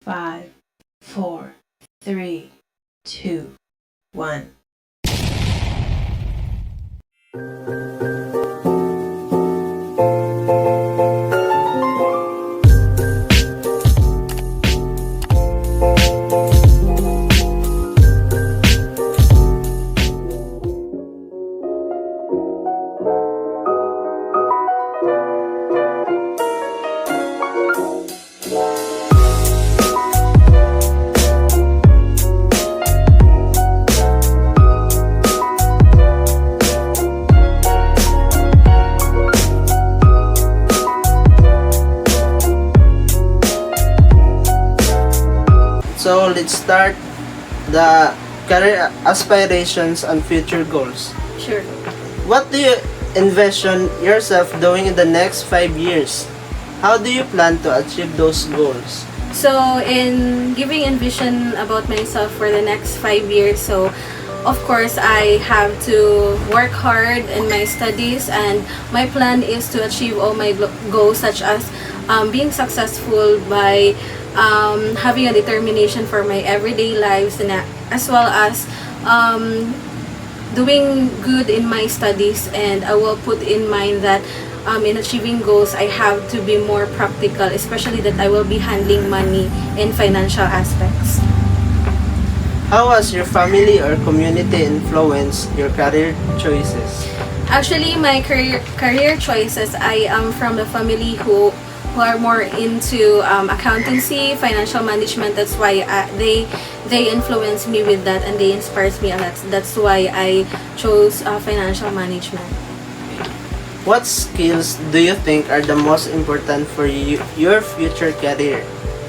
5, 4, 3, 2, 1. So let's start the career aspirations and future goals. Sure. What do you envision yourself doing in the next 5 years? How do you plan to achieve those goals? So, in giving envision about myself for the next 5 years, so of course, I have to work hard in my studies, and my plan is to achieve all my goals, such as being successful by having a determination for my everyday lives, and as well as doing good in my studies. And I will put in mind that in achieving goals, I have to be more practical, especially that I will be handling money in financial aspects. How has your family or community influenced your career choices? Actually, my career choices, I am from a family who are more into accountancy, financial management. That's why they influence me with that, and they inspires me a lot. That's why I chose financial management. What skills do you think are the most important for your future career?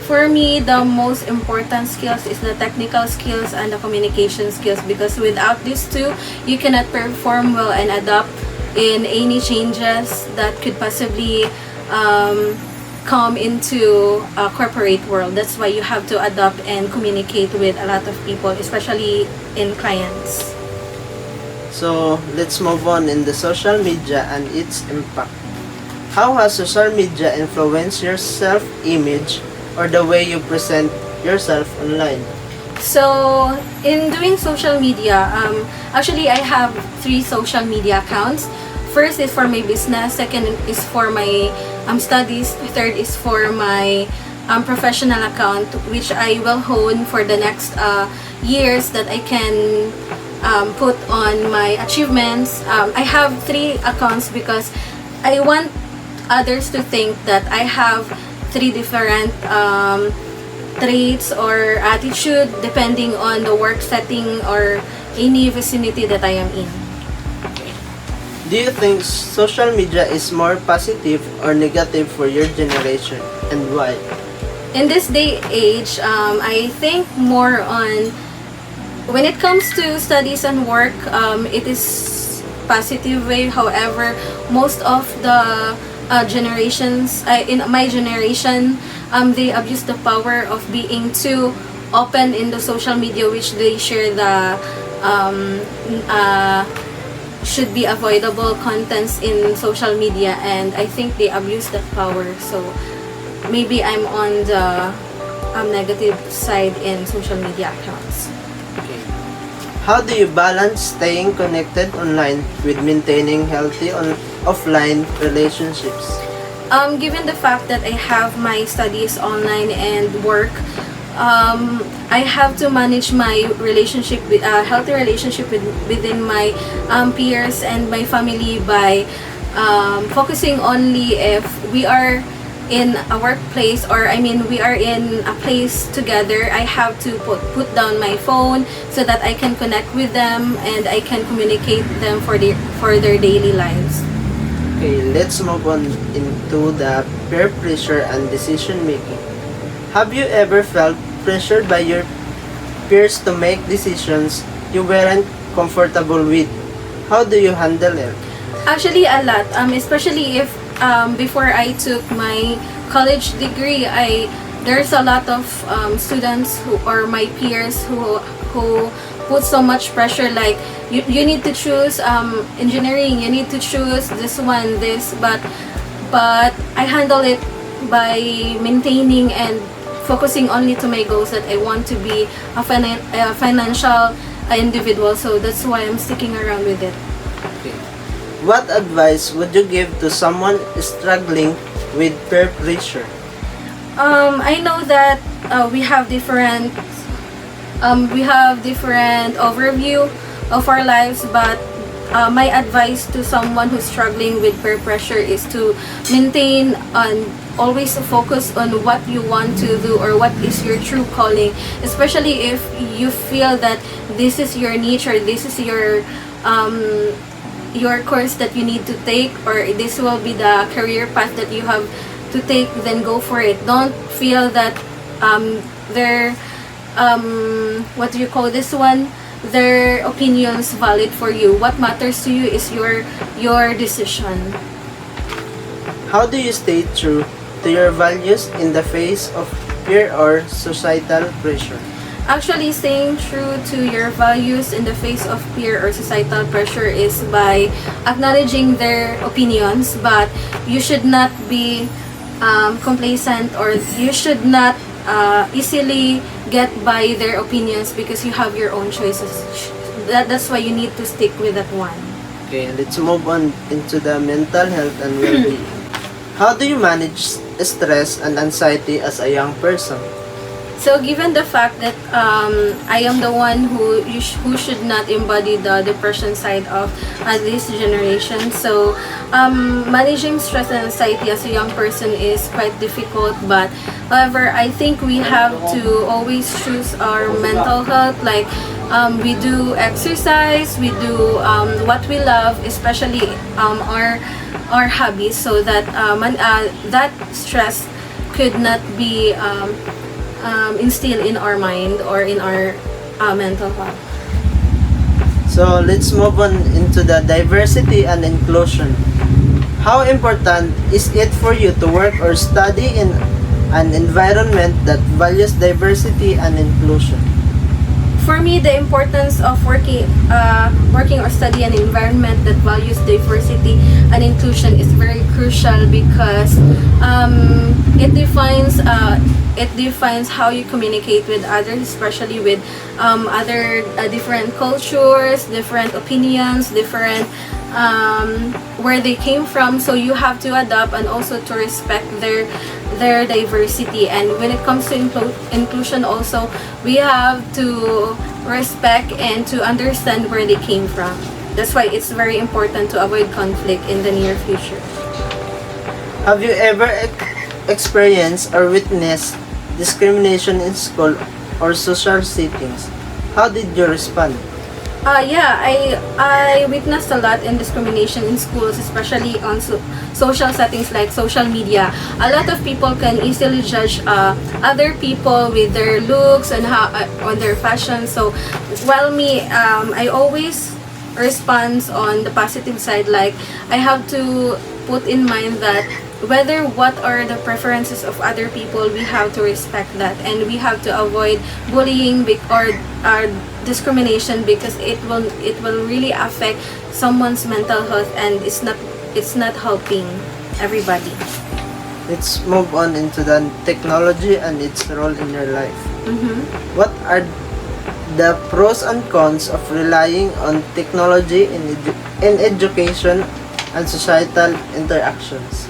For me, the most important skills is the technical skills and the communication skills, because without these two, you cannot perform well and adapt in any changes that could possibly come into a corporate world. That's why you have to adapt and communicate with a lot of people, especially in clients. So let's move on in the social media and its impact. How has social media influenced your self-image or the way you present yourself online? So, in doing social media, actually I have 3 social media accounts. First is for my business, second is for my studies, third is for my professional account, which I will hone for the next years, that I can put on my achievements. I have 3 accounts because I want others to think that I have 3 different traits or attitude depending on the work setting or any vicinity that I am in. Do you think social media is more positive or negative for your generation, and why? In this day age, I think more on when it comes to studies and work, it is positive way. However, most of the generations in my generation, they abuse the power of being too open in the social media, which they share the should be avoidable contents in social media, and I think they abuse that power. So maybe I'm on the negative side in social media accounts. Okay. How do you balance staying connected online with maintaining healthy offline relationships? Given the fact that I have my studies online and work, I have to manage my relationship with healthy relationship within my peers and my family by focusing only if we are in a workplace, or I mean we are in a place together. I have to put down my phone so that I can connect with them and I can communicate them for their daily lives. Okay, let's move on into the peer pressure and decision making. Have you ever felt pressured by your peers to make decisions you weren't comfortable with? How do you handle it? Actually, a lot. Especially if before I took my college degree, there's a lot of students who are my peers who put so much pressure, like you need to choose engineering, you need to choose this one, this, but I handle it by maintaining and focusing only to my goals, that I want to be a financial individual. So that's why I'm sticking around with it. Okay. What advice would you give to someone struggling with peer pressure? I know that we have different overview of our lives, but my advice to someone who's struggling with peer pressure is to maintain and always focus on what you want to do or what is your true calling, especially if you feel that this is your niche or this is your course that you need to take, or this will be the career path that you have to take. Then go for it. Don't feel that their what do you call this one, their opinions valid for you. What matters to you is your decision. How do you stay true to your values in the face of peer or societal pressure? Actually, staying true to your values in the face of peer or societal pressure is by acknowledging their opinions, but you should not be complacent, or you should not easily get by their opinions, because you have your own choices. That's why you need to stick with that one. Okay, let's move on into the mental health and well-being. How do you manage stress and anxiety as a young person? So, given the fact that I am the one who should not embody the depression side of this generation, so managing stress and anxiety as a young person is quite difficult. But however, I think we have to always choose our mental health. Like we do exercise, we do what we love, especially our hobbies, so that that stress could not be instilled in our mind or in our mental health. So let's move on into the diversity and inclusion. How important is it for you to work or study in an environment that values diversity and inclusion? For me, the importance of working or study an environment that values diversity and inclusion is very crucial, because it defines how you communicate with others, especially with other different cultures, different opinions, different where they came from. So you have to adapt and also to respect their diversity. And when it comes to inclusion also, we have to respect and to understand where they came from. That's why it's very important to avoid conflict in the near future. Have you ever experienced or witnessed discrimination in school or social settings? How did you respond? Yeah, I witnessed a lot in discrimination in schools, especially on social settings like social media. A lot of people can easily judge other people with their looks and how on their fashion. So, while me, I always respond on the positive side. Like, I have to put in mind that whether what are the preferences of other people, we have to respect that, and we have to avoid bullying or discrimination, because it will really affect someone's mental health, and it's not helping everybody. Let's move on into the technology and its role in your life. What are the pros and cons of relying on technology in education and societal interactions?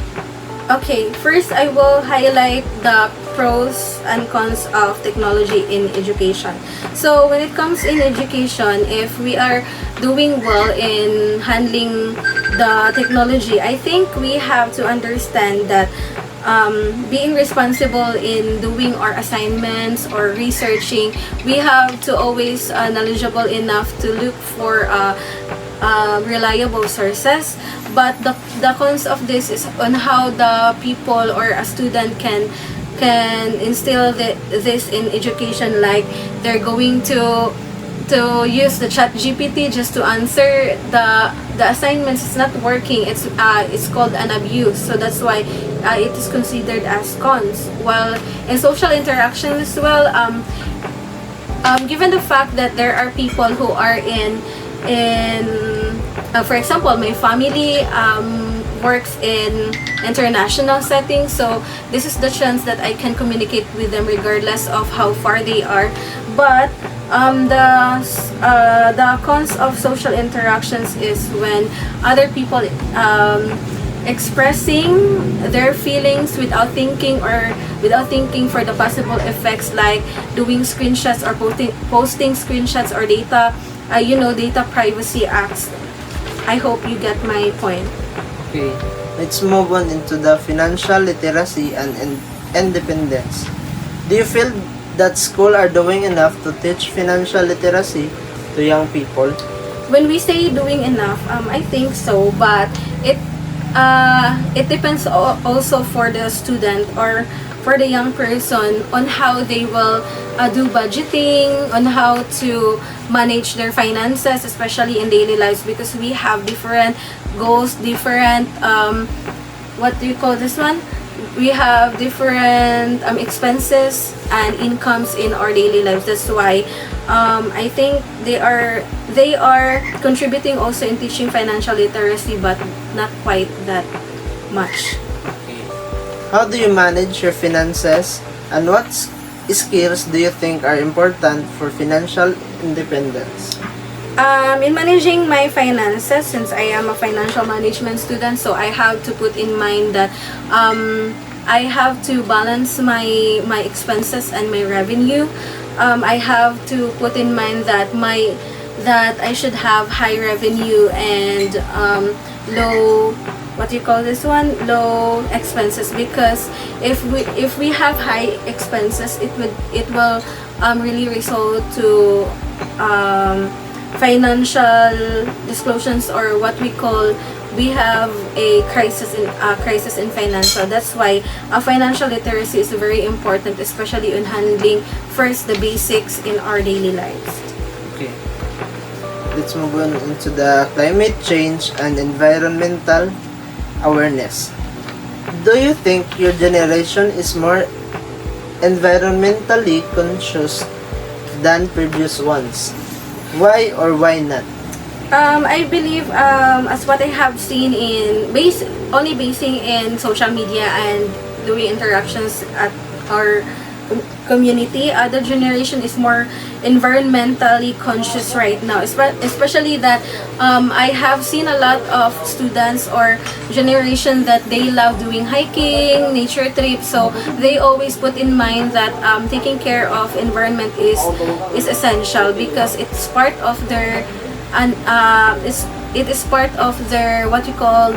Okay, first I will highlight the pros and cons of technology in education. So when it comes in education, if we are doing well in handling the technology, I think we have to understand that being responsible in doing our assignments or researching, we have to always knowledgeable enough to look for reliable sources. But the cons of this is on how the people or a student can instill this in education. Like, they're going to use the chat GPT just to answer the assignments. It's not working. It's called an abuse. So that's why it is considered as cons. While in social interaction as well, given the fact that there are people who are in for example, my family, works in international settings, so this is the chance that I can communicate with them regardless of how far they are. But the cons of social interactions is when other people expressing their feelings without thinking for the possible effects, like doing screenshots or posting screenshots or data data privacy acts. I hope you get my point. Okay, let's move on into the financial literacy and independence. Do you feel that school are doing enough to teach financial literacy to young people? When we say doing enough, I think so, but it depends also for the student or for the young person on how they will do budgeting, on how to manage their finances, especially in daily lives, because we have different goals, different what do you call this one? We have different expenses and incomes in our daily lives. That's why I think they are contributing also in teaching financial literacy, but not quite that much. How do you manage your finances, and what skills do you think are important for financial independence? In managing my finances, since I am a financial management student, so I have to put in mind that I have to balance my expenses and my revenue. I have to put in mind that I should have high revenue and low, what do you call this one, low expenses, because if we have high expenses, it will really result to financial disclosures, or what we call, we have a crisis in financial. That's why financial literacy is very important, especially in handling first the basics in our daily lives. Okay, let's move on into the climate change and environmental awareness. Do you think your generation is more environmentally conscious than previous ones? Why or why not? I believe, as what I have seen only basing in social media and doing interactions at our community, the generation is more environmentally conscious right now, especially that I have seen a lot of students or generation that they love doing hiking, nature trips, so they always put in mind that taking care of environment is essential, because it's part of their it is part of their, what you call,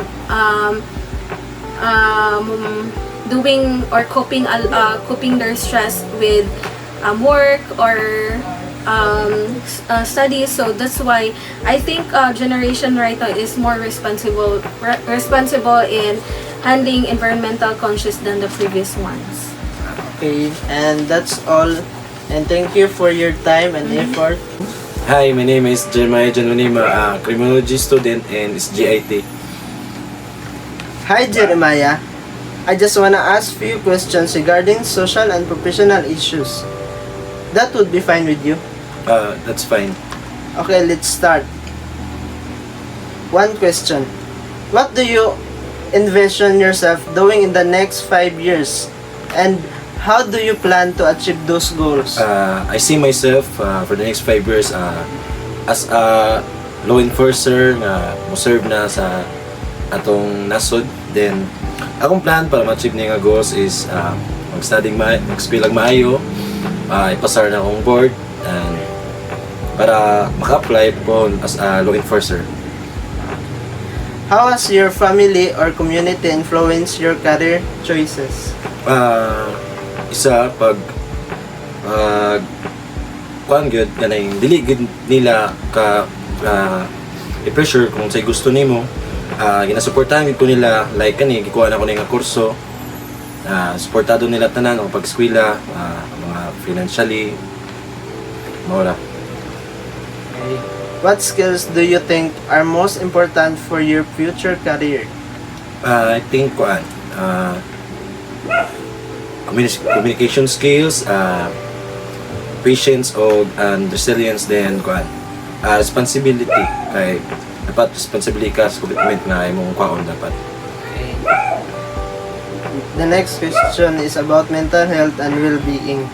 doing or coping their stress with work or studies. So that's why I think generation right now is more responsible in handling environmental conscious than the previous ones. Okay, and that's all. And thank you for your time and effort. Hi, my name is Jeremiah Janunima, criminology student in SGIT. Hi Jeremiah, I just wanna ask few questions regarding social and professional issues. That would be fine with you? That's fine. Okay, let's start. One question. What do you envision yourself doing in the next 5 years? And how do you plan to achieve those goals? I see myself for the next 5 years as a law enforcer nga mo-serve na sa atong nasod. Then, akong plan para ma-achieve niya nga goals is mag-spill maayo, ipasar na akong board, and para maka-apply po as a law enforcer. How has your family or community influenced your career choices? Isa pag kuan gyud kanay dili gid nila ka i-pressure kung say gusto nimo, ginasuportahan gid ko nila, like kani gikuha na ko nga kurso, suportado nila tanan o pag-eskwela, mga financially mawala. Okay. What skills do you think are most important for your future career? I think kuan communication skills, patience and resilience, then kuan responsibility, kay dapat responsibility ka sa commitment na imong kwaon dapat. the next question is about mental health and well-being.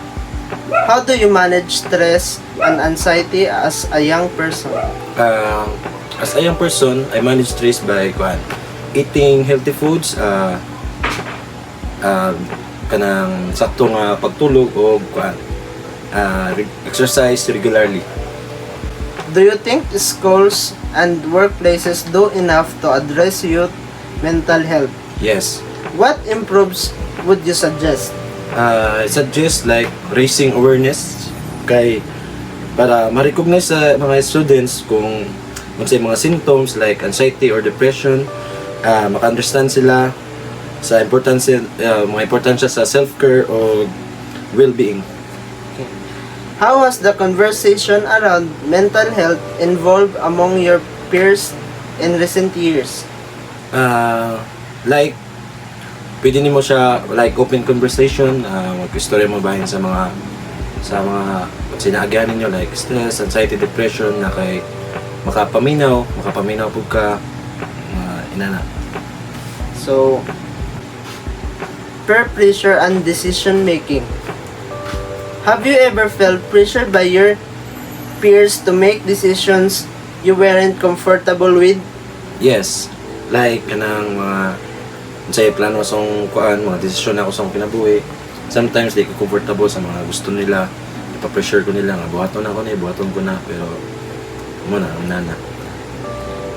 How do you manage stress and anxiety as a young person? As a young person, I manage stress by eating healthy foods, kanang saktong pagtulog o exercise regularly. Do you think schools and workplaces do enough to address youth mental health? Yes. What improves would you suggest? I suggest like raising awareness para ma-recognize sa mga students kung sa mga symptoms like anxiety or depression, maka-understand sila sa mga importansya sa self-care o well-being. How has the conversation around mental health evolved among your peers in recent years? Like pwede nimo siya like open conversation, mag-istorya mo bahin sa mga sinaagyan ninyo like stress, anxiety, depression na kay makapaminaw pud ka inana. So, peer pressure and decision making. Have you ever felt pressured by your peers to make decisions you weren't comfortable with? Yes, like kanang mga say plano song mga desisyon ako sa kinabuhi. Sometimes di ko comfortable sa mga gusto nila. Ipa-pressure ko nila nga buhaton ko na pero muna nana.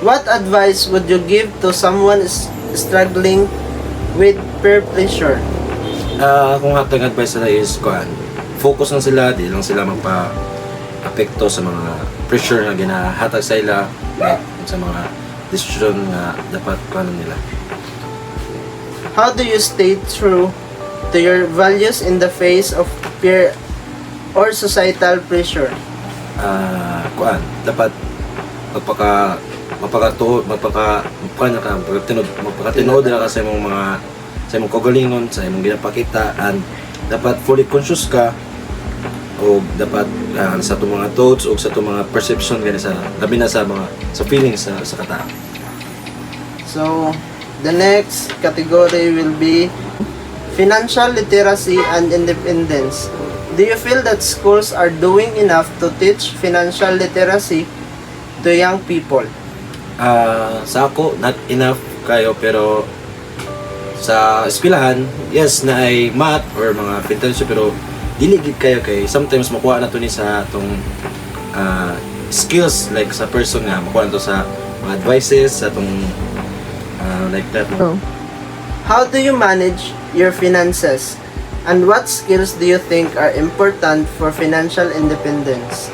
What advice would you give to someone struggling with peer pressure? Kung hatang advice nila is focus lang sila, di lang sila magpa-apekto sa mga pressure na ginahatag sa ila like sa mga desisyon na dapat nila. How do you stay true to your values in the face of peer or societal pressure? Dapat magpakatinood na ka sa imong kagalingon, sa imong ginapakita, and dapat fully conscious ka o dapat sa itong mga thoughts o sa itong mga perception sa labi na sa feelings sa katao. So, the next category will be financial literacy and independence. Do you feel that schools are doing enough to teach financial literacy to young people? Sa ako, not enough kayo, pero sa eskwelahan, yes, na ay math or mga financial, pero dili gid kayo kay sometimes makuha na to ni sa atong skills like sa person nga makuha na to sa mga advices sa atong like that. How do you manage your finances? And what skills do you think are important for financial independence?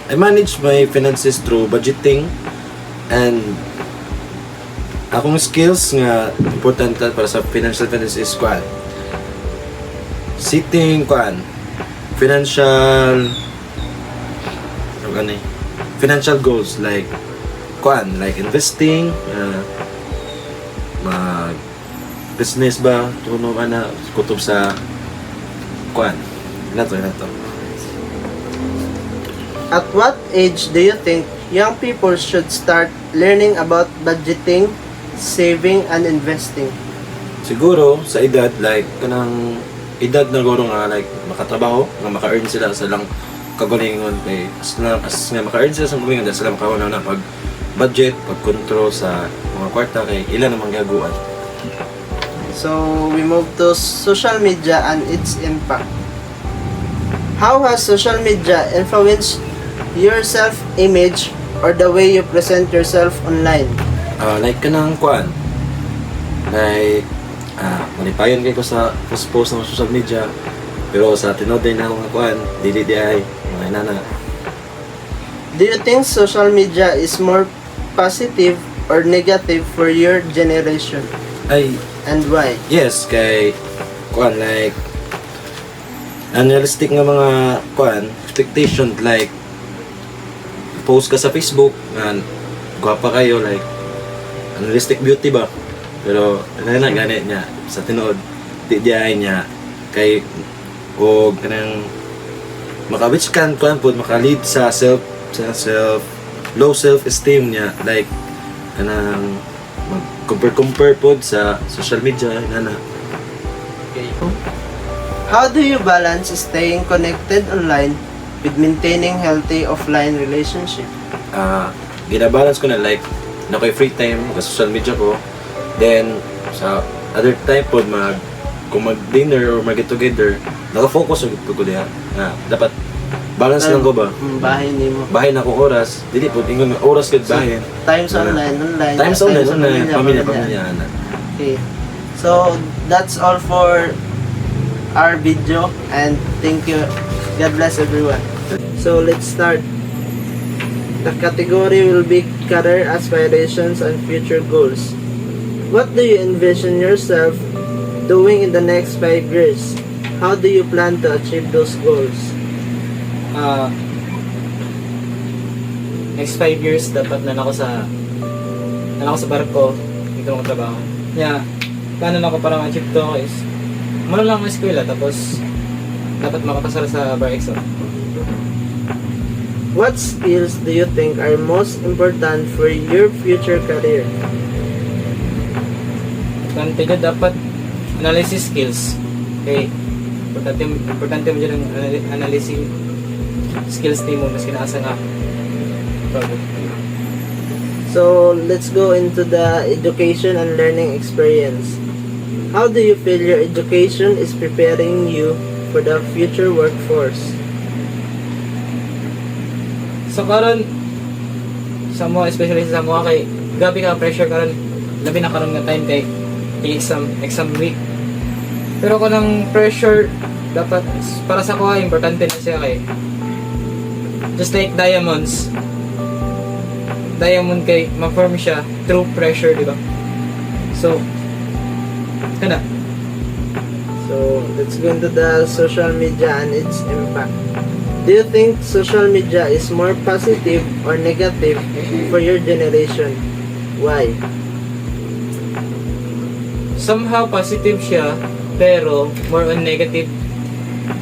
I manage my finances through budgeting, and akong skills nga important para sa financial independence is setting financial goals like investing, mag business ba tuno na kutob sa nato. At what age do you think young people should start learning about budgeting, saving, and investing? Siguro sa edad like kanang edad na guro nga like makatrabaho nga maka-earn sila sa lang kagalingon kay as nga maka-earn sila sa kagalingon dahil sila makauna na pag budget, pag control sa mga kwarta kay ilan namang gaguan. So, we move to social media and its impact. How has social media influenced your self-image or the way you present yourself online? Like kanang like malipayon kay ko sa post ng social media, pero sa tinoday na akong dili ay mga inana. Do you think social media is more positive or negative for your generation? And why? Yes, kay like unrealistic nga mga expectation like post ka sa Facebook nga gwapa kayo like unrealistic beauty ba, pero na ganit niya sa tinuod di niya kay o kanang makabits kan pud maka-lead sa low self esteem niya like kanang mag compare pod sa social media nana. Okay. How do you balance staying connected online with maintaining healthy offline relationship? Ginabalance ko na like na ko'y free time sa social media ko. Then sa other time po kung mag-dinner or mag-get together, naka-focus ko diha. Dapat balance lang ko ba? Bahay nimo. Bahay na akong oras. Dili po ingon nga oras gid bahay. Times online. Times online. Pamilya. Okay. So that's all for our video and thank you. God bless everyone. So let's start. The category will be career aspirations and future goals. What do you envision yourself doing in the next 5 years? How do you plan to achieve those goals? Next 5 years dapat na ako sa barko dito ng trabaho. Plano na ako para ma-achieve to is muna lang ang eskwela tapos dapat makapasara sa bar exam. What skills do you think are most important for your future career? Importante dyan dapat analysis skills. Okay. Importante mo dyan ang analysis skills ni mo mas kinaasa nga. So let's go into the education and learning experience. How do you feel your education is preparing you for the future workforce? So karon sa mo especially sa mo kay gabi ka pressure karon labi na karon nga time kay exam week. Pero kanang pressure dapat para sa ko importante na siya kay just like diamond kay ma-form siya through pressure, di ba? So kana. So let's go into the social media and its impact. Do you think social media is more positive or negative for your generation? Why? Somehow positive siya pero more on negative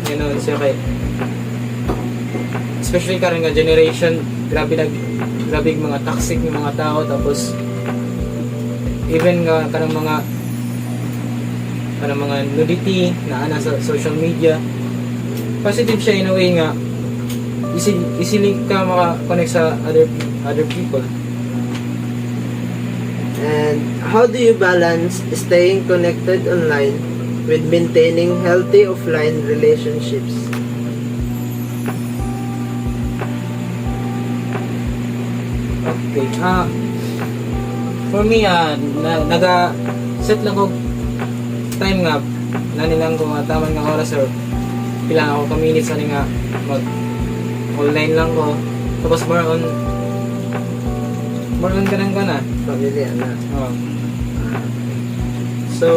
siya kay especially karon nga generation grabe yung mga toxic yung mga tao tapos even nga kanang mga nudity na ana sa social media positive siya in a way nga easily ka maka-connect sa other people. And how do you balance staying connected online with maintaining healthy offline relationships? Okay. For me, naga-set lang ko time nga nanilang ko tamang nga oras or pila ako ka minutes nga mag-online lang ko. Tapos more on ganang ka na. Pamilya na. Oh. So,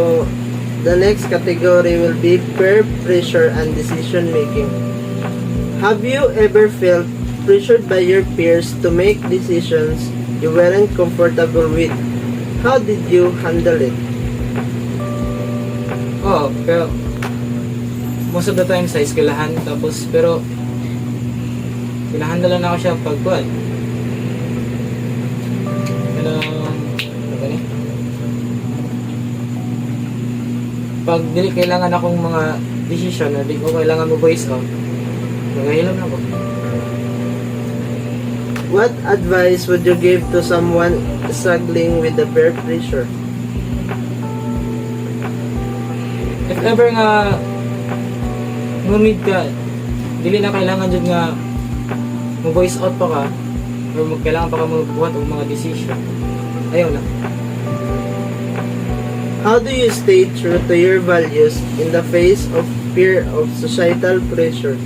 the next category will be peer pressure and decision making. Have you ever felt pressured by your peers to make decisions you weren't comfortable with? How did you handle it? Pero most of the time sa eskwelahan tapos pero pinahandle na ako siya pagkuhan. Pag dili kailangan akong mga decision or di ko kailangan mo voice out, nagahilam na ako. What advice would you give to someone struggling with the peer pressure? If ever nga mumid ka, dili na kailangan dyan nga mo voice out pa ka or kailangan pa ka magbuhat ng mga decision. Ayaw na. How do you stay true to your values in the face of fear of societal pressure?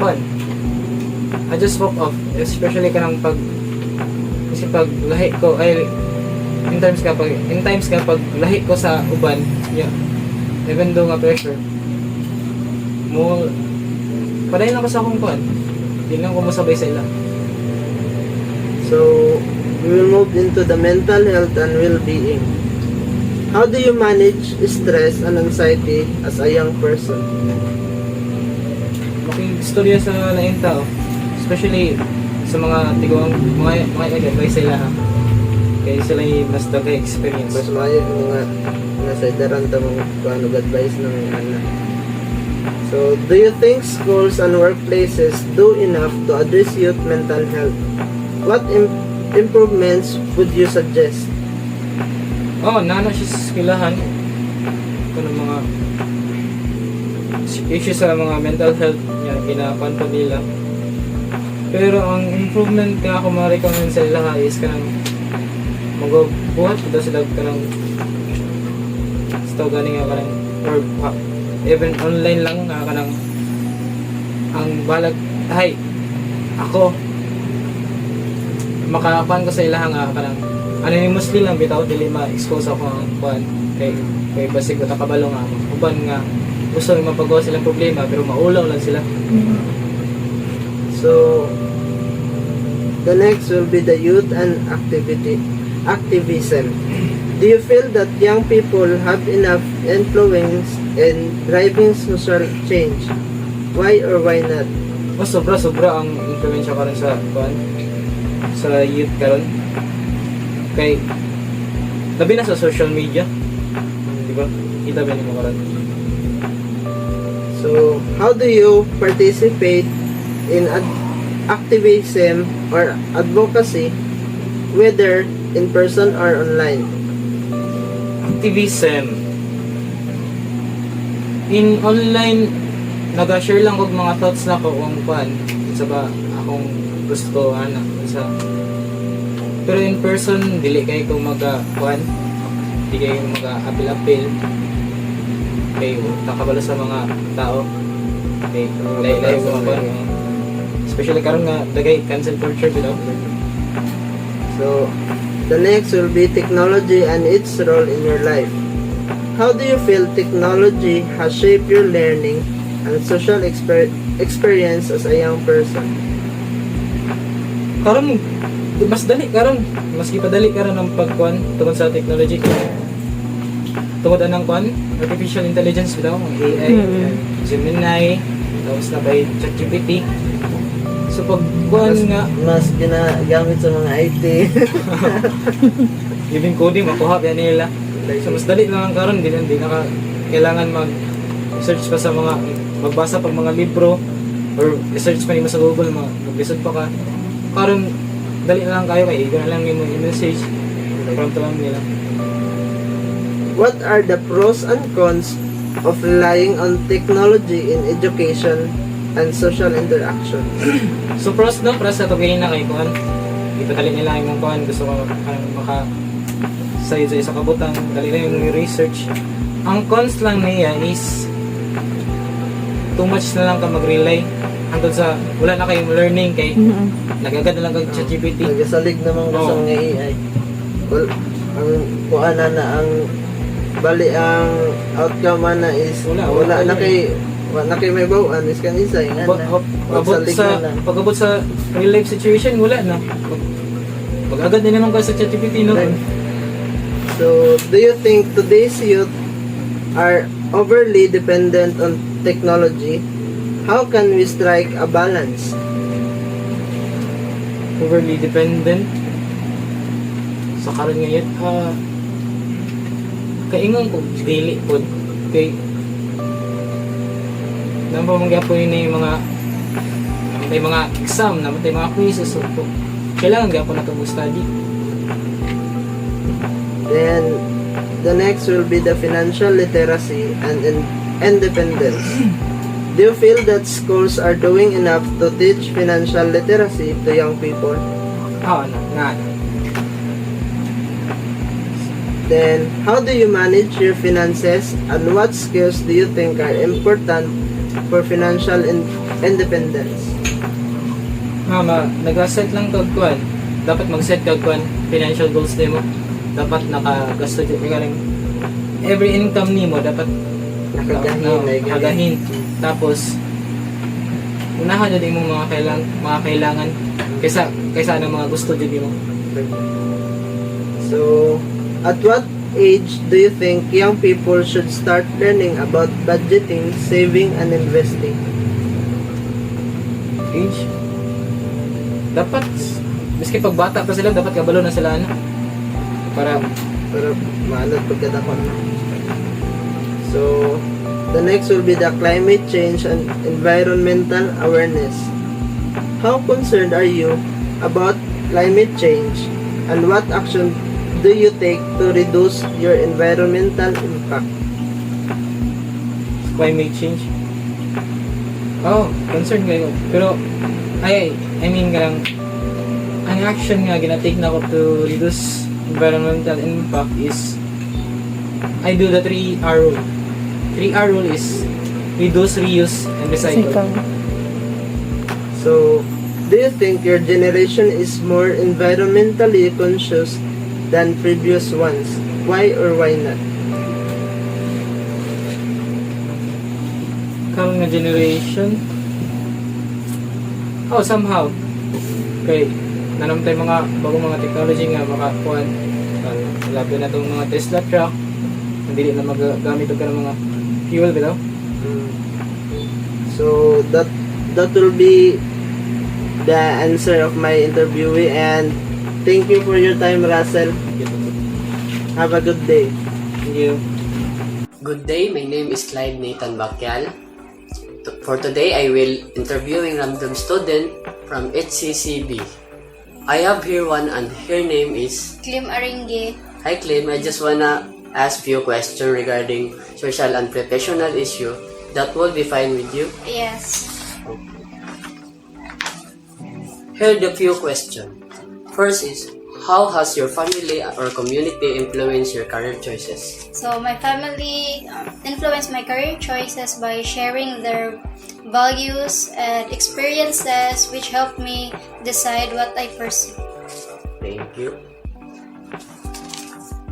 Fun. I just walk off, especially kanang kasi pag lahi ko ay in times kapag lahi ko sa uban, even though nga pressure mo padayon ako sa akong kuan. Hindi lang ko masabay sa ila. So, we will move into the mental health and well-being. How do you manage stress and anxiety as a young person? Making istorya sa laing tao, especially sa sa mga tiguang mga advice sila ha. Kaya sila yung mas dagay experience. Mas maayo yung mga nasa daran ta mong paano advice ng anak. So, do you think schools and workplaces do enough to address youth mental health? What improvements would you suggest? Nana siya sa eskwelahan. Kung mga issues sa mga mental health niya, ginapanto nila. Pero ang improvement ka ako ma-recommend sa ila is kanang magbuhat ito sila kanang staw gani nga kanang or even online lang nga kanang ang balag ako makapan ko sa ilaha nga kanang anonymously lang bitaw dili ma-expose ako ang kuan kay basig ko kabalo nga uban nga gusto rin mapagawa silang problema pero maulaw lang sila. So, the next will be the youth and activism. Do you feel that young people have enough influence in driving social change? Why or why not? Sobra ang influensya karon sa kuan sa youth karon. Kay labi na sa social media. Di ba? Kita ba nimo karon? So, how do you participate in activism or advocacy, whether in person or online? Activism. In online, nag-share lang kog mga thoughts na ko kung kuan sa ba akong gusto sa pero in person dili kay ko kuan di kay mag-apil kay nakabalo sa mga tao kay layo ko kuan especially karon nga dagay cancel culture bitaw. So, the next will be technology and its role in your life. How do you feel technology has shaped your learning and social experience as a young person? Karon mas gipadali karon ang pagkuan tungod sa technology tungod anang kuan artificial intelligence bitaw ang AI, Gemini, tapos na by ChatGPT. So pag kuan nga mas ginagamit sa mga IT. even coding makuha yan nila. So mas dali na lang karon di na kailangan mag-search pa sa mga magbasa pag mga libro or i-search pa nimo sa Google mag-lisod pa ka. Karon dali na lang kayo kay igo na lang yung message. Prompt lang nila. What are the pros and cons of relying on technology in education and social interaction? So pros sa tugayin na kay kuan. Ipadali nila yung kuan gusto ko maka sa isa kabutang dali na yung research. Ang cons lang niya is too much na lang ka mag-rely hangtod sa wala na kayong learning kay nagagad na lang kag ChatGPT. Nagasalig naman ko sa mga AI. Well, ang kuan na ang bali ang outcome na is wala na kay may bawaan is kanisa nga na. Pag-abot sa real life situation wala na. Pag-agad na naman ka sa ChatGPT no. So, do you think today's youth are overly dependent on technology? How can we strike a balance? Overly dependent sa karon ngayon kaingon ko dili pod kay namo magyapon ni mga exam namatay mga quizzes so kailangan gyapon nato study. Then, the next will be the financial literacy and independence. Do you feel that schools are doing enough to teach financial literacy to young people? Nga. Then, how do you manage your finances and what skills do you think are important for financial independence? Nag-set lang kag kuan. Dapat mag-set kag kuan financial goals nimo. Dapat nakagasto jud ka ring every income nimo dapat nakagahin. Tapos unahan jud imong mga kailangan kaysa ang mga gusto jud mo. So, at what age do you think young people should start learning about budgeting, saving, and investing? Age? dapat miski pag bata pa sila dapat kabalo na sila ano para Pero maalot pagkatakon. So, the next will be the climate change and environmental awareness. How concerned are you about climate change, and what action do you take to reduce your environmental impact? climate change. Oh, concern kayo. Pero I mean ganang ang action nga ginatake na ko to reduce environmental impact is I do the 3R rule. 3R rule is reduce, reuse, and recycle. So, do you think your generation is more environmentally conscious than previous ones? Why or why not? Karong nga generation, somehow kay nanom tayo mga bagong mga technology nga makakuan labi na itong mga Tesla truck hindi na magagamit ito ng mga fuel bitaw. So, that will be the answer of my interviewee, and thank you for your time, Russell. Have a good day. Thank you. Good day, my name is Clyde Nathan Bakyal. For today, I will interviewing random student from HCCB. I have here one and her name is Clim Aringe. Hi Clim, I just wanna ask few questions regarding social and professional issue. That will be fine with you? Yes. Here the few questions. First is, how has your family or community influenced your career choices? So my family influenced my career choices by sharing their values and experiences, which helped me decide what I pursue. Thank you.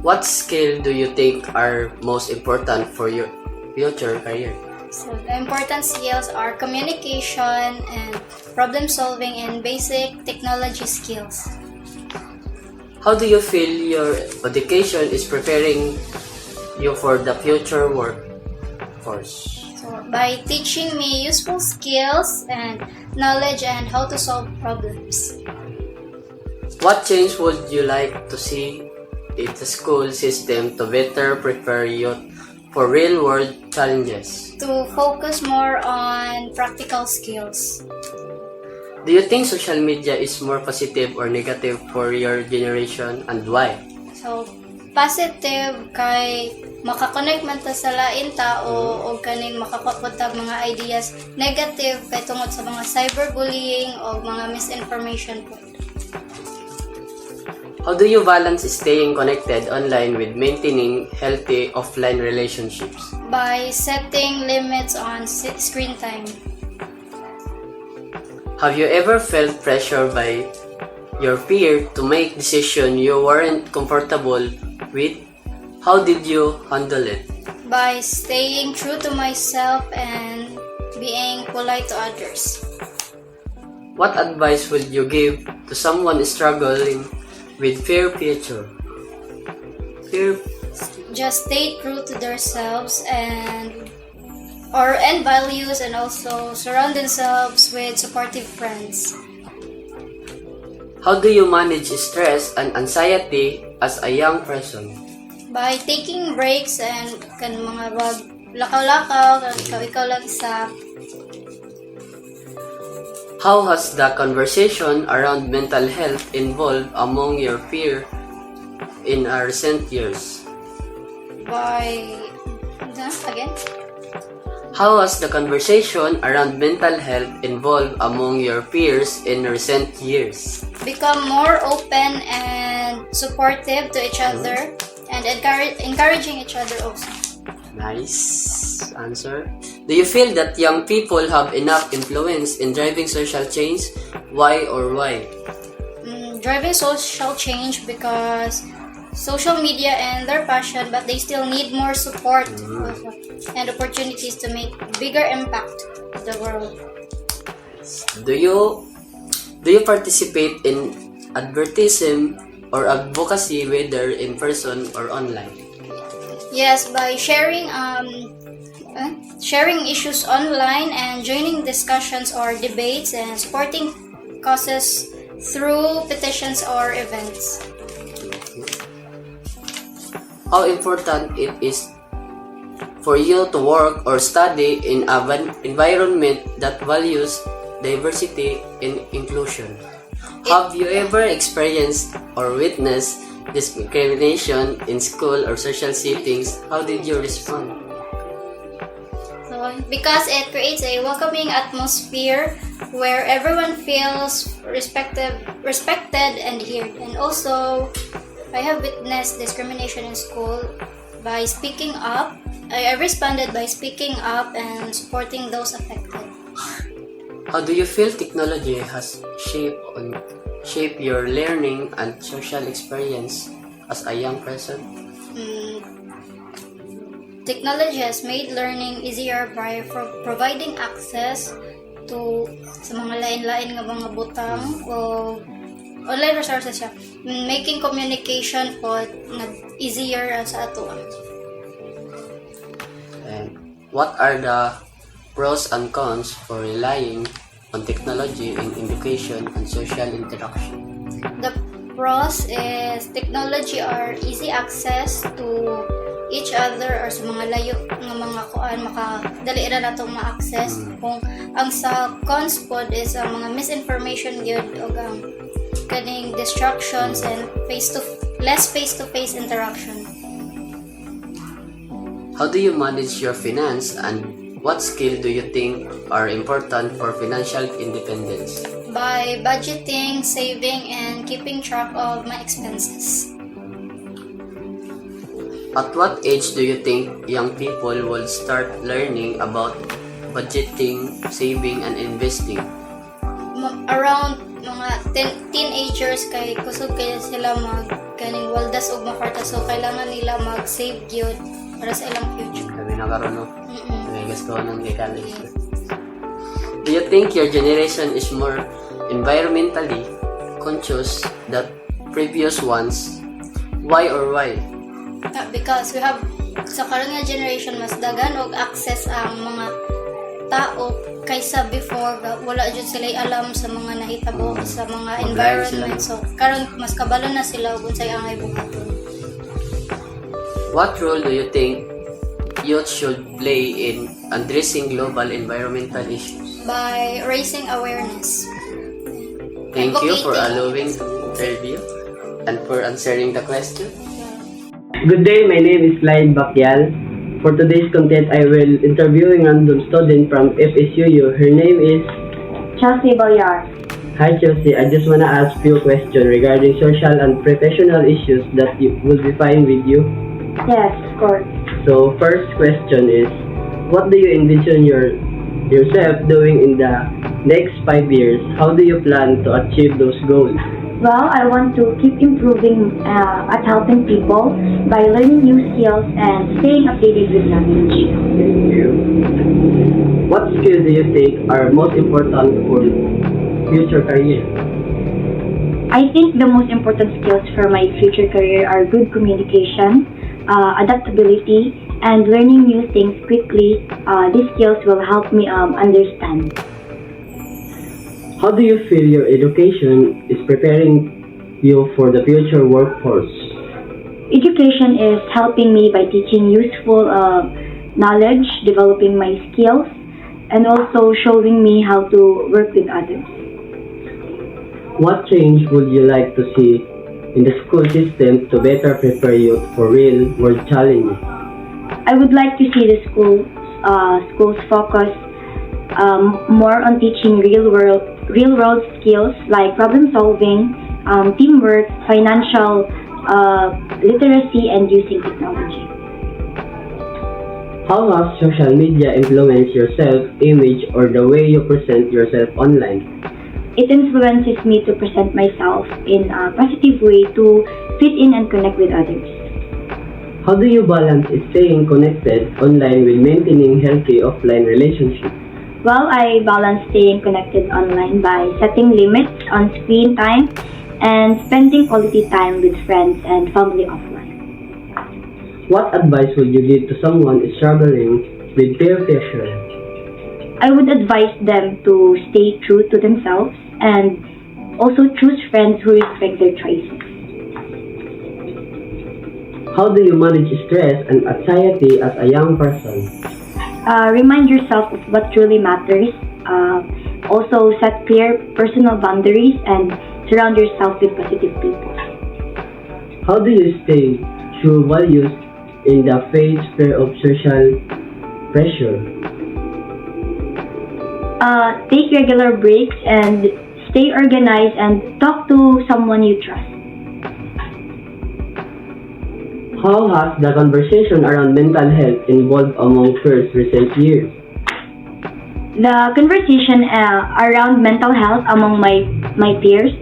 What skill do you think are most important for your future career? So the important skills are communication and problem solving and basic technology skills. How do you feel your education is preparing you for the future workforce? So by teaching me useful skills and knowledge and how to solve problems. What change would you like to see in the school system to better prepare youth for real-world challenges? To focus more on practical skills. Do you think social media is more positive or negative for your generation, and why? So, positive kay makakonect man ta sa lain tao o kaning makakaputag mga ideas. Negative kay tungod sa mga cyberbullying o mga misinformation po. How do you balance staying connected online with maintaining healthy offline relationships? By setting limits on screen time. Have you ever felt pressure by your peer to make decisions you weren't comfortable with? How did you handle it? By staying true to myself and being polite to others. What advice would you give to someone struggling with peer pressure? Just stay true to themselves and values, and also surround themselves with supportive friends. How do you manage stress and anxiety as a young person? By taking breaks and kan mga wag lakaw-lakaw, ikaw lang isa. How has the conversation around mental health evolved among your peers in recent years? Again? How has the conversation around mental health evolved among your peers in recent years? Become more open and supportive to each other and encouraging each other also. Nice answer. Do you feel that young people have enough influence in driving social change? Why or why? Driving social change because social media and their passion, but they still need more support and opportunities to make bigger impact to the world. Do you participate in advertising or advocacy, whether in person or online? Yes, by sharing issues online and joining discussions or debates and supporting causes through petitions or events. How important it is for you to work or study in an environment that values diversity and inclusion. Have you ever experienced or witnessed discrimination in school or social settings? How did you respond? So, because it creates a welcoming atmosphere where everyone feels respected and heard. And also, I have witnessed discrimination in school by speaking up. I responded by speaking up and supporting those affected. How do you feel technology has shaped your learning and social experience as a young person? Technology has made learning easier by providing access to sa mga lain-lain nga mga butang o online resources siya, making communication po easier sa ato. And what are the pros and cons for relying on technology in education and social interaction? The pros is technology are easy access to each other or sa mga layo ng mga kuan makadali ra natong ma-access. Kung ang sa cons pod is ang mga misinformation gyud o ang kaning distractions and less face-to-face interaction. How do you manage your finance and what skill do you think are important for financial independence? By budgeting, saving, and keeping track of my expenses. At what age do you think young people will start learning about budgeting, saving, and investing? Around mga teenagers kay kusog kaya sila kaning waldas og makarta, so kailangan nila mag-save gyud para sa ilang future. Sabi na karon no. May gusto nang college. Do you think your generation is more environmentally conscious than previous ones? Why or why? Because we have sa karon nga generation mas dagan og access ang mga tao kaysa before wala jud sila alam sa mga nahitabo sa mga environment. So karon mas kabalo na sila ug unsay angay buhaton. What role do you think youth should play in addressing global environmental issues? By raising awareness. Thank you for allowing the interview and for answering the question. Good day, my name is Clyde Bakyal. For today's content, I will interviewing random student from FSUU. Her name is Chelsea Balyar. Hi Chelsea, I just wanna ask few questions regarding social and professional issues that will be fine with you. Yes, of course. So first question is, what do you envision yourself doing in the next 5 years? How do you plan to achieve those goals? Well, I want to keep improving at helping people by learning new skills and staying updated with knowledge. Thank you. What skills do you think are most important for future career? I think the most important skills for my future career are good communication, adaptability, and learning new things quickly. These skills will help me understand. How do you feel your education is preparing you for the future workforce? Education is helping me by teaching useful knowledge, developing my skills, and also showing me how to work with others. What change would you like to see in the school system to better prepare you for real-world challenges? I would like to see the schools focus more on teaching real-world skills like problem solving, teamwork, financial literacy, and using technology. How has social media influenced your self-image or the way you present yourself online? It influences me to present myself in a positive way to fit in and connect with others. How do you balance staying connected online with maintaining healthy offline relationships? Well, I balance staying connected online by setting limits on screen time and spending quality time with friends and family offline. What advice would you give to someone struggling with peer pressure? I would advise them to stay true to themselves and Also choose friends who respect their choices. How do you manage stress and anxiety as a young person? Remind yourself of what truly matters. Also set clear personal boundaries and surround yourself with positive people. How do you stay true values in the face fear of social pressure? Take regular breaks and stay organized and talk to someone you trust. How has the conversation around mental health evolved among peers recent years? The conversation around mental health among my peers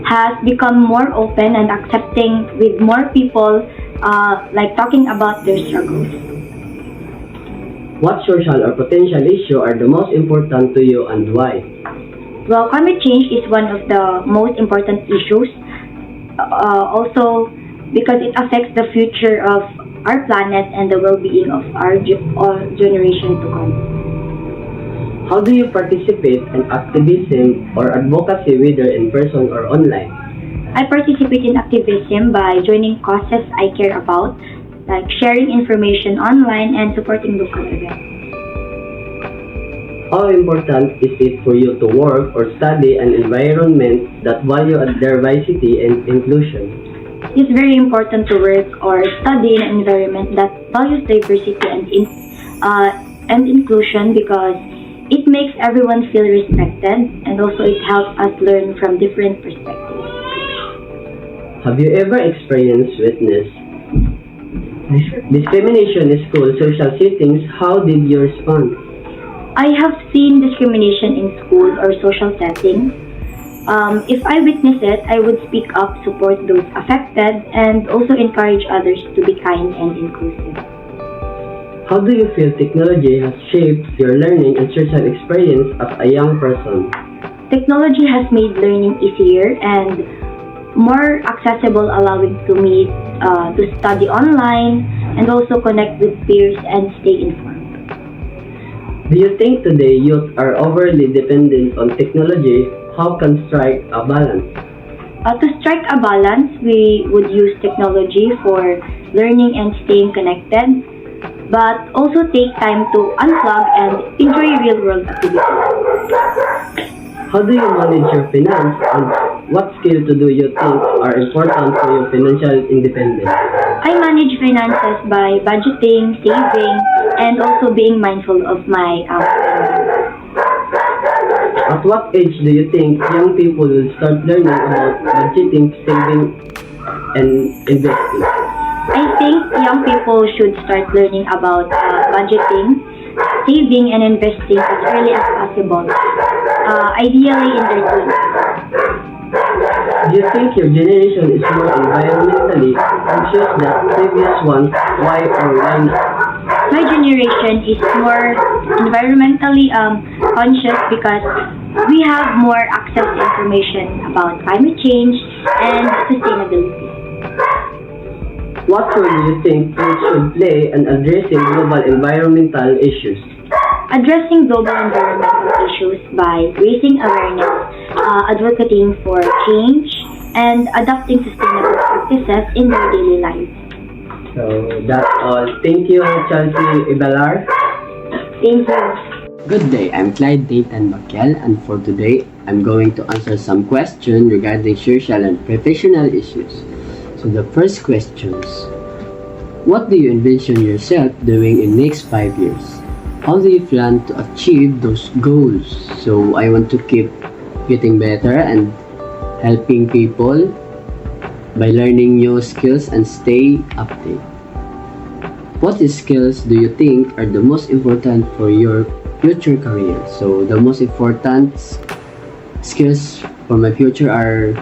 has become more open and accepting, with more people like talking about their struggles. What social or potential issue are the most important to you and why? Well, climate change is one of the most important issues. Also, because it affects the future of our planet and the well-being of our generation to come. How do you participate in activism or advocacy, whether in person or online? I participate in activism by joining causes I care about, like sharing information online and supporting local events. How important is it for you to work or study an environment that value diversity and inclusion? It's very important to work or study in an environment that values diversity and inclusion, because it makes everyone feel respected, and also it helps us learn from different perspectives. Have you ever experienced discrimination in school social settings? How did you respond? I have seen discrimination in school or social settings. If I witness it, I would speak up, support those affected, and also encourage others to be kind and inclusive. How do you feel technology has shaped your learning and social experience as a young person? Technology has made learning easier and more accessible, allowing me to study online and also connect with peers and stay informed. Do you think today youth are overly dependent on technology? How can strike a balance? To strike a balance, we would use technology for learning and staying connected, but also take time to unplug and enjoy real-world activities. How do you manage your finance, and what skills do you think are important for your financial independence? I manage finances by budgeting, saving, and also being mindful of my spending. At what age do you think young people will start learning about budgeting, saving, and investing? I think young people should start learning about budgeting, saving, and investing as early as possible, ideally in their teens. Do you think your generation is more environmentally conscious than previous ones? Why or why not? My generation is more environmentally conscious because we have more access to information about climate change and sustainability. What role do you think youth should play in addressing global environmental issues? Addressing global environmental issues by raising awareness, advocating for change, and adopting sustainable practices in their daily lives. So that's all. Thank you, Chelsea Ibalar. Thank you. Good day, I'm Clyde Nathan Bakyal, and for today, I'm going to answer some questions regarding social and professional issues. So the first question is, what do you envision yourself doing in next 5 years? How do you plan to achieve those goals? So I want to keep getting better and helping people by learning new skills and stay updated. What skills do you think are the most important for your future career? So the most important skills for my future are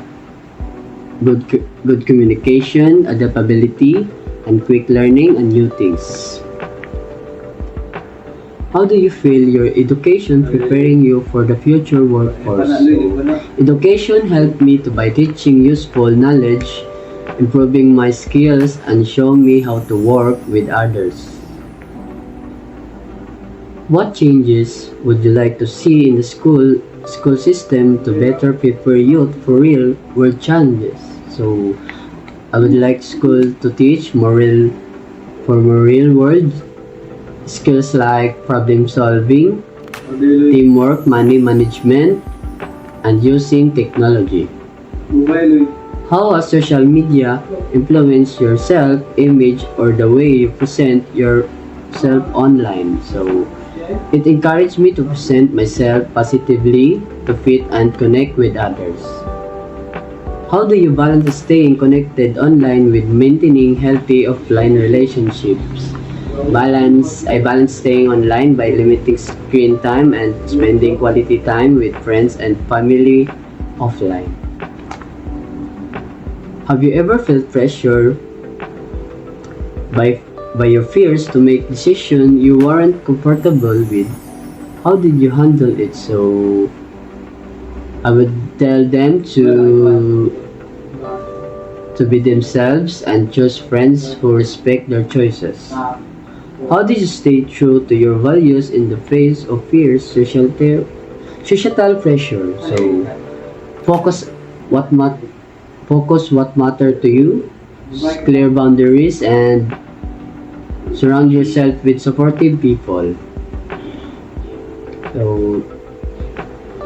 good communication, adaptability, and quick learning and new things. How do you feel your education preparing you for the future workforce? So, education helped me by teaching useful knowledge, improving my skills, and showing me how to work with others. What changes would you like to see in the school school system to better prepare youth for real world challenges. So I would like school to teach more real world skills like problem solving, teamwork, money management, and using technology. How has social media influenced your self-image or the way you present yourself online? So it encouraged me to present myself positively, to fit and connect with others. How do you balance staying connected online with maintaining healthy offline relationships? I balance staying online by limiting screen time and spending quality time with friends and family offline. Have you ever felt pressure by your fears to make decisions you weren't comfortable with? How did you handle it? So I would tell them to be themselves and choose friends who respect their choices. How did you stay true to your values in the face of fears, societal pressure? So focus what matter to you, clear boundaries, and surround yourself with supportive people. So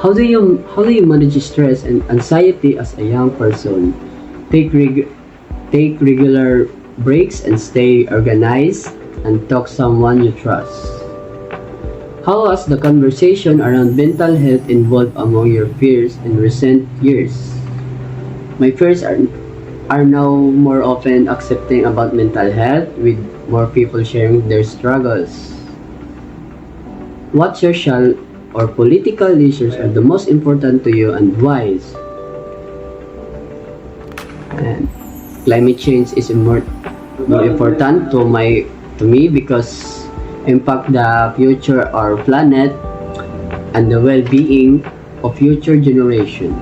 how do you manage stress and anxiety as a young person? Take regular breaks and stay organized and talk someone you trust. How has the conversation around mental health evolved among your peers in recent years? My peers are now more often accepting about mental health, with more people sharing their struggles. What social or political issues are the most important to you and why? And climate change is more important to me because impact the future our planet and the well-being of future generation.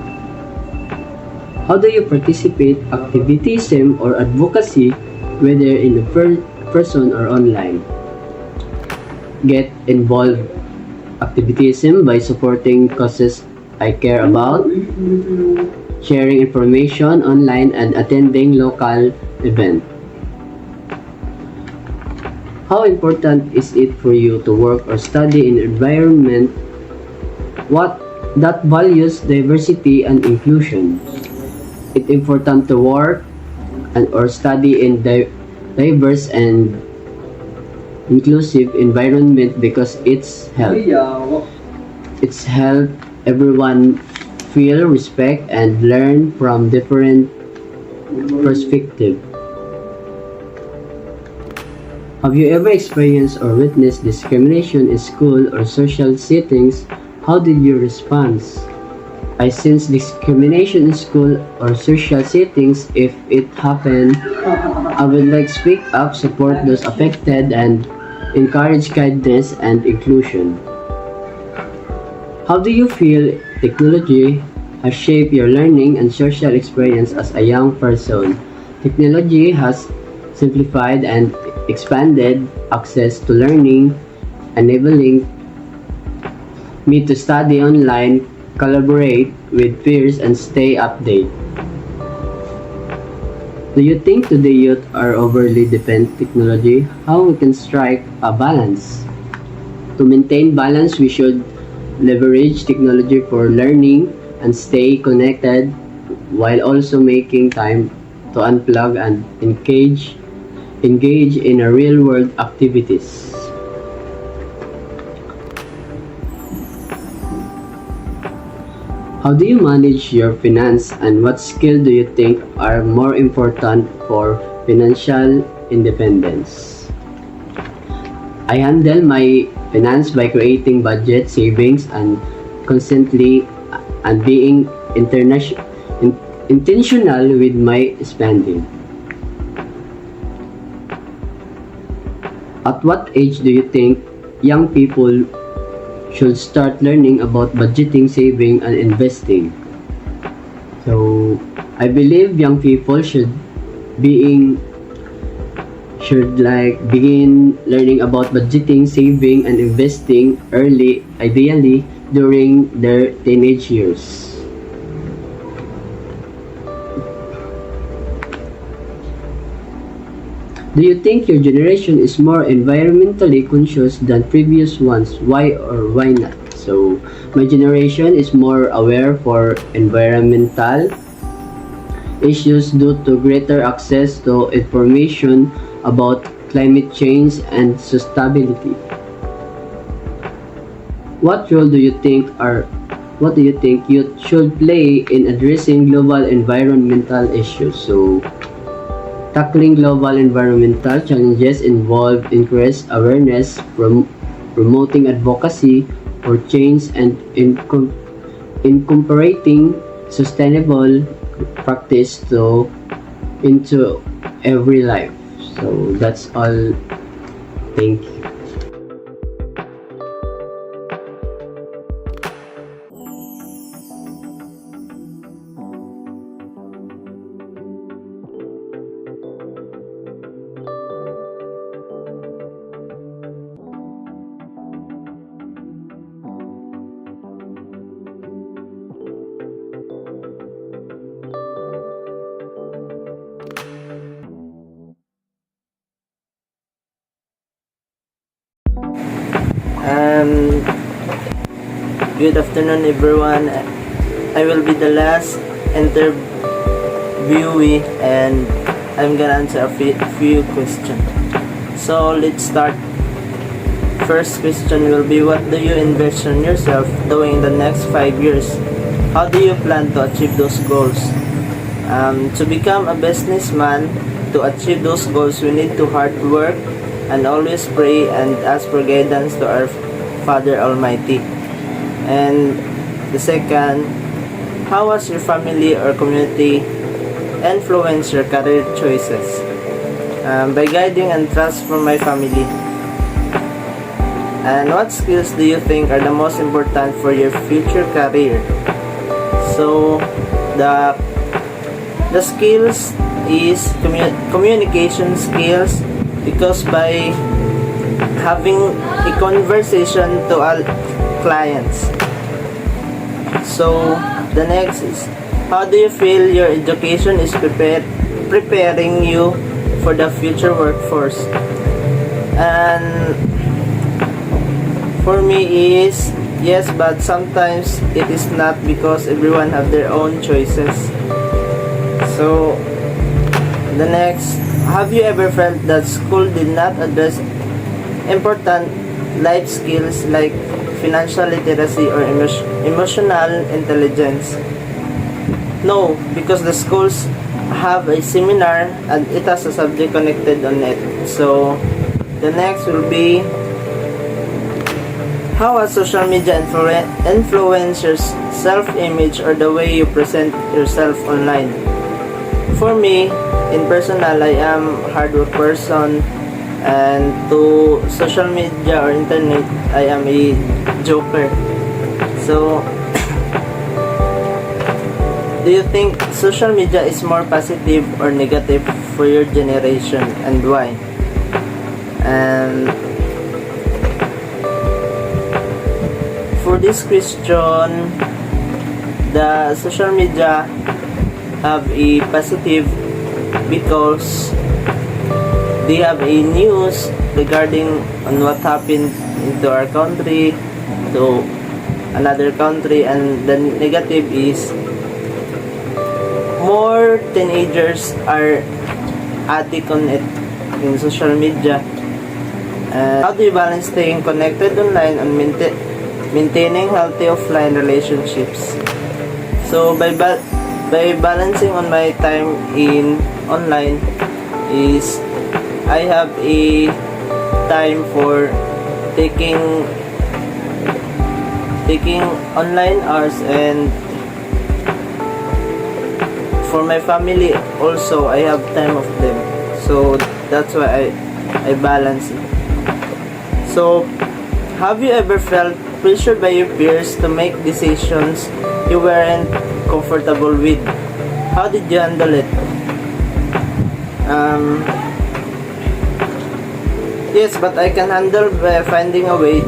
How do you participate activism or advocacy, whether in a person or online? Get involved activism by supporting causes I care about, sharing information online, and attending local events. How important is it for you to work or study in an environment that values diversity and inclusion? It's important to work or study in diverse and inclusive environment because it's help everyone feel respect and learn from different perspectives. Have you ever experienced or witnessed discrimination in school or social settings? How did you respond? I sense discrimination in school or social settings. If it happened, I would like speak up, support those affected, and encourage kindness and inclusion. How do you feel technology has shaped your learning and social experience as a young person? Technology has simplified and expanded access to learning, enabling me to study online, collaborate with peers, and stay updated. Do you think today youth are overly dependent on technology? How we can strike a balance? To maintain balance, we should leverage technology for learning and stay connected while also making time to unplug and engage in a real world activities. How do you manage your finance, and what skill do you think are more important for financial independence? I handle my finance by creating budget, savings, and constantly and being intentional with my spending. At what age do you think young people should start learning about budgeting, saving, and investing? So, I believe young people should begin learning about budgeting, saving, and investing early, ideally during their teenage years. Do you think your generation is more environmentally conscious than previous ones? Why or why not? So, my generation is more aware for environmental issues due to greater access to information about climate change and sustainability. What role do you think youth should play in addressing global environmental issues? So, tackling global environmental challenges involve increased awareness, promoting advocacy for change, and incorporating sustainable practice into every life. So that's all. Thank you. Um, Good afternoon, everyone. I will be the last interviewee, and I'm gonna answer a few questions. So let's start. First question will be, what do you envision yourself doing in the next 5 years? How do you plan to achieve those goals? To become a businessman, to achieve those goals, we need to hard work and always pray and ask for guidance to our Father Almighty. And the second, how has your family or community influenced your career choices? By guiding and trust from my family. And what skills do you think are the most important for your future career? So the skills is communication skills, because by having a conversation to all clients. So the next is, how do you feel your education is preparing you for the future workforce? And for me is yes, but sometimes it is not, because everyone have their own choices. So the next, have you ever felt that school did not address important life skills like financial literacy or emotional intelligence? No, because the schools have a seminar and it has a subject connected on it. So the next will be, how has social media influenced your self-image or the way you present yourself online? For me, in personal, I am hard work person, and to social media or internet, I am a joker. So do you think social media is more positive or negative for your generation, and why? And for this question, the social media have a positive because they have a news regarding on what happened into our country to another country, and the negative is more teenagers are addict on it in social media. And how do you balance staying connected online and maintaining healthy offline relationships? So by balancing on my time in online is, I have a time for taking online hours, and for my family also I have time of them. So that's why I balance it. So have you ever felt pressured by your peers to make decisions you weren't comfortable with? How did you handle it? Yes, but I can handle by finding a way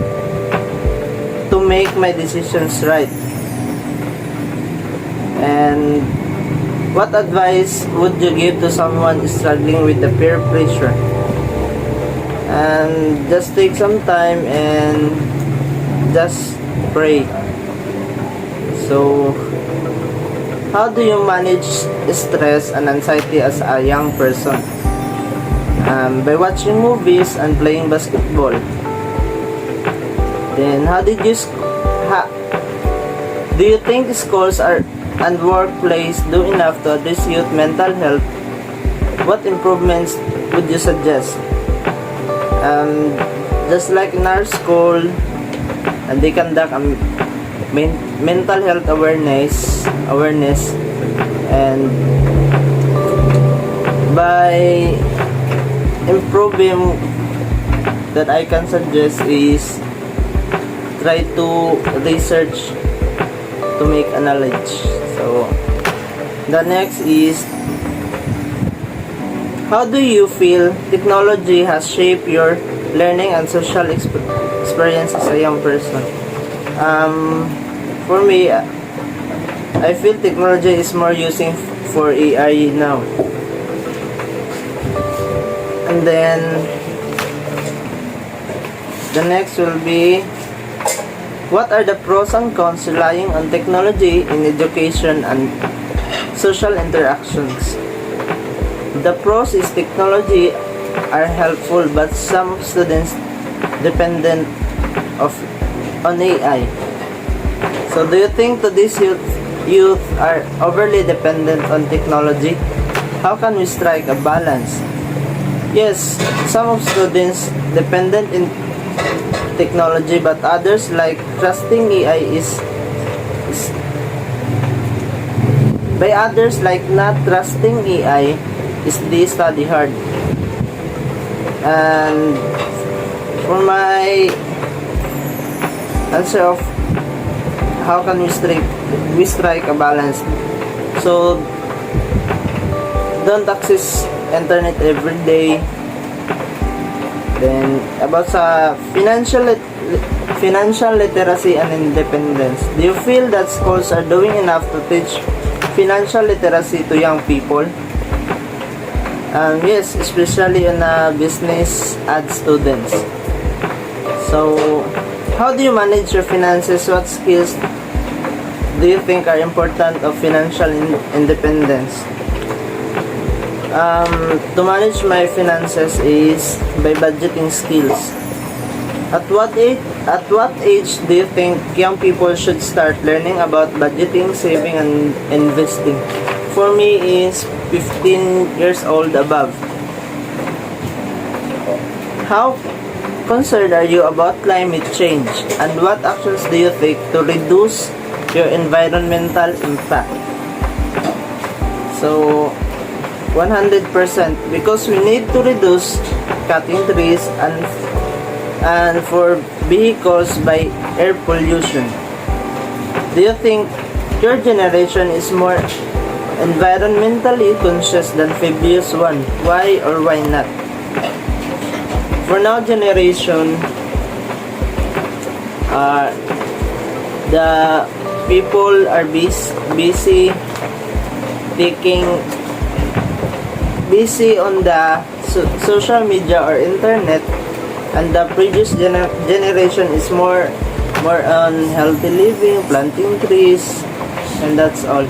to make my decisions right? And what advice would you give to someone struggling with the peer pressure? And just take some time and just pray. So, how do you manage stress and anxiety as a young person? By watching movies and playing basketball. Then, do you think schools and workplace do enough to address youth mental health? What improvements would you suggest? Just like in our school, and they conduct a mental health awareness, and by improving that I can suggest is try to research to make a knowledge. So the next is, how do you feel technology has shaped your learning and social experience as a young person? For me, I feel technology is more using for AI now. And then the next will be, what are the pros and cons relying on technology in education and social interactions? The pros is technology are helpful, but some students dependent on AI. So do you think today's youth are overly dependent on technology? How can we strike a balance? Yes, some of students dependent in technology, but others like trusting AI is by others like not trusting AI is they study hard. And for my answer of how can we strike a balance, so don't access internet every day. Then about sa financial literacy and independence, do you feel that schools are doing enough to teach financial literacy to young people? Yes, especially in business ad students. So, how do you manage your finances? What skills do you think are important of financial independence? To manage my finances is by budgeting skills. At what age do you think young people should start learning about budgeting, saving, and investing? For me is 15 years old above. How concerned are you about climate change, and what actions do you take to reduce your environmental impact? So 100%, because we need to reduce cutting trees and for vehicles by air pollution. Do you think your generation is more environmentally conscious than previous one? Why or why not? For now generation, the people are busy on the social media or internet, and the previous generation is more on healthy living, planting trees, and that's all.